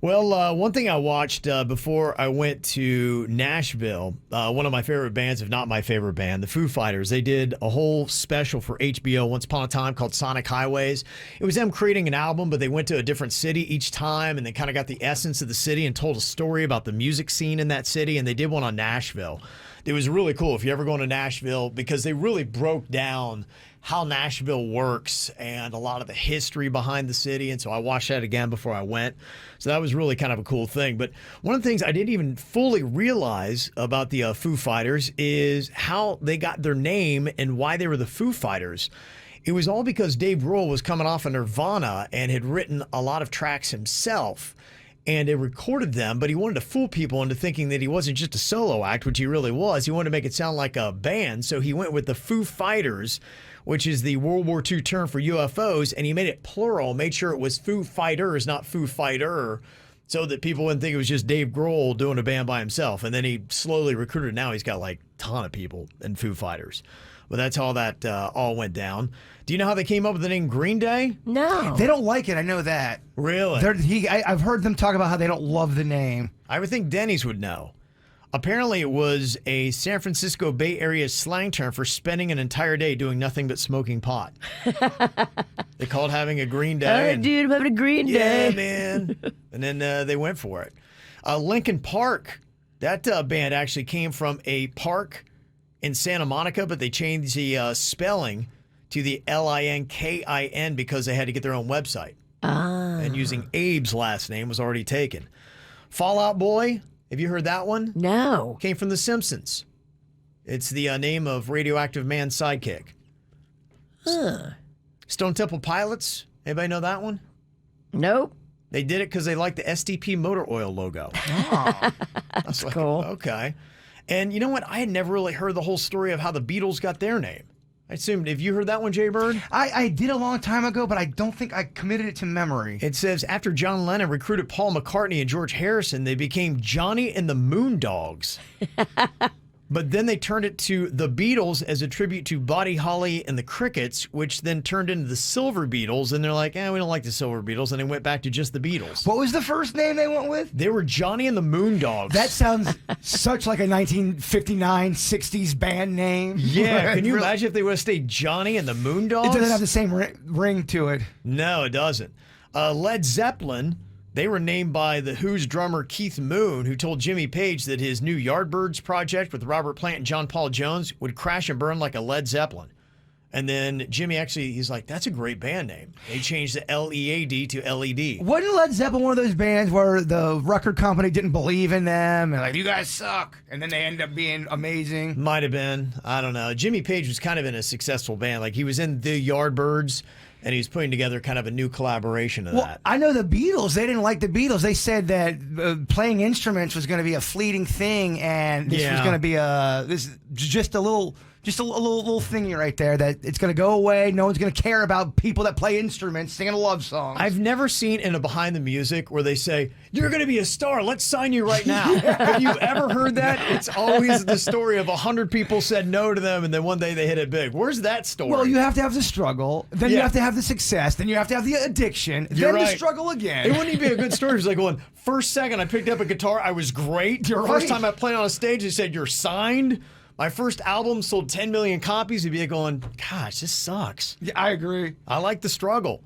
Well, one thing I watched before I went to Nashville, one of my favorite bands, if not my favorite band, the Foo Fighters, they did a whole special for HBO once upon a time called Sonic Highways. It was them creating an album, but they went to a different city each time and they kind of got the essence of the city and told a story about the music scene in that city, and they did one on Nashville. It was really cool if you ever go to Nashville because they really broke down how Nashville works and a lot of the history behind the city. And so I watched that again before I went. So that was really kind of a cool thing. But one of the things I didn't even fully realize about the Foo Fighters is how they got their name and why they were the Foo Fighters. It was all because Dave Grohl was coming off of Nirvana and had written a lot of tracks himself. And they recorded them, but he wanted to fool people into thinking that he wasn't just a solo act, which he really was. He wanted to make it sound like a band, so he went with the Foo Fighters, which is the World War II term for UFOs, and he made it plural, made sure it was Foo Fighters, not Foo Fighter, so that people wouldn't think it was just Dave Grohl doing a band by himself. And then he slowly recruited. Now he's got like a ton of people in Foo Fighters. But that's how that all went down. Do you know how they came up with the name Green Day? No. They don't like it. I know that. Really? I've heard them talk about how they don't love the name. I would think Denny's would know. Apparently, it was a San Francisco Bay Area slang term for spending an entire day doing nothing but smoking pot. They called having a green day. Dude, I'm having a green day. Yeah, man. And then they went for it. Linkin Park, that band actually came from a park in Santa Monica, but they changed the spelling to the Linkin because they had to get their own website. And using Abe's last name was already taken. Fall Out Boy, have you heard that one? No. Came from The Simpsons. It's the name of Radioactive Man's sidekick. Huh. Stone Temple Pilots, anybody know that one? Nope. They did it because they liked the SDP motor oil logo. Oh. That's cool. Okay. And you know what? I had never really heard the whole story of how the Beatles got their name. I assumed, have you heard that one, Jay Bird? I did a long time ago, but I don't think I committed it to memory. It says, after John Lennon recruited Paul McCartney and George Harrison, they became Johnny and the Moondogs. But then they turned it to the Beatles as a tribute to Buddy Holly and the Crickets, which then turned into the Silver Beatles. And they're like, we don't like the Silver Beatles. And they went back to just the Beatles. What was the first name they went with? They were Johnny and the Moondogs. That sounds such like a 1959, 60s band name. Yeah, can you imagine if they would have stayed Johnny and the Moondogs? It doesn't have the same ring to it. No, it doesn't. Led Zeppelin, they were named by the Who's drummer Keith Moon, who told Jimmy Page that his new Yardbirds project with Robert Plant and John Paul Jones would crash and burn like a Led Zeppelin. And then Jimmy he's like, that's a great band name. They changed the L-E-A-D to L-E-D. Wasn't Led Zeppelin one of those bands where the record company didn't believe in them and like, you guys suck, and then they end up being amazing? Might have been. I don't know. Jimmy Page was kind of in a successful band. Like, he was in the Yardbirds, and he was putting together kind of a new collaboration of that. I know the Beatles, they didn't like the Beatles. They said that playing instruments was going to be a fleeting thing, and this was going to be just a little thingy right there, that it's going to go away. No one's going to care about people that play instruments singing a love song. I've never seen in a Behind the Music where they say, you're going to be a star, let's sign you right now. Have you ever heard that? It's always the story of 100 people said no to them and then one day they hit it big. Where's that story? Well, you have to have the struggle, then you have to have the success, then you have to have the addiction, then the struggle again. It wouldn't even be a good story. It's like going, first second I picked up a guitar, I was great. First time I played on a stage, they said, you're signed. My first album sold 10 million copies. You'd be going, gosh, this sucks. Yeah, I agree. I like the struggle.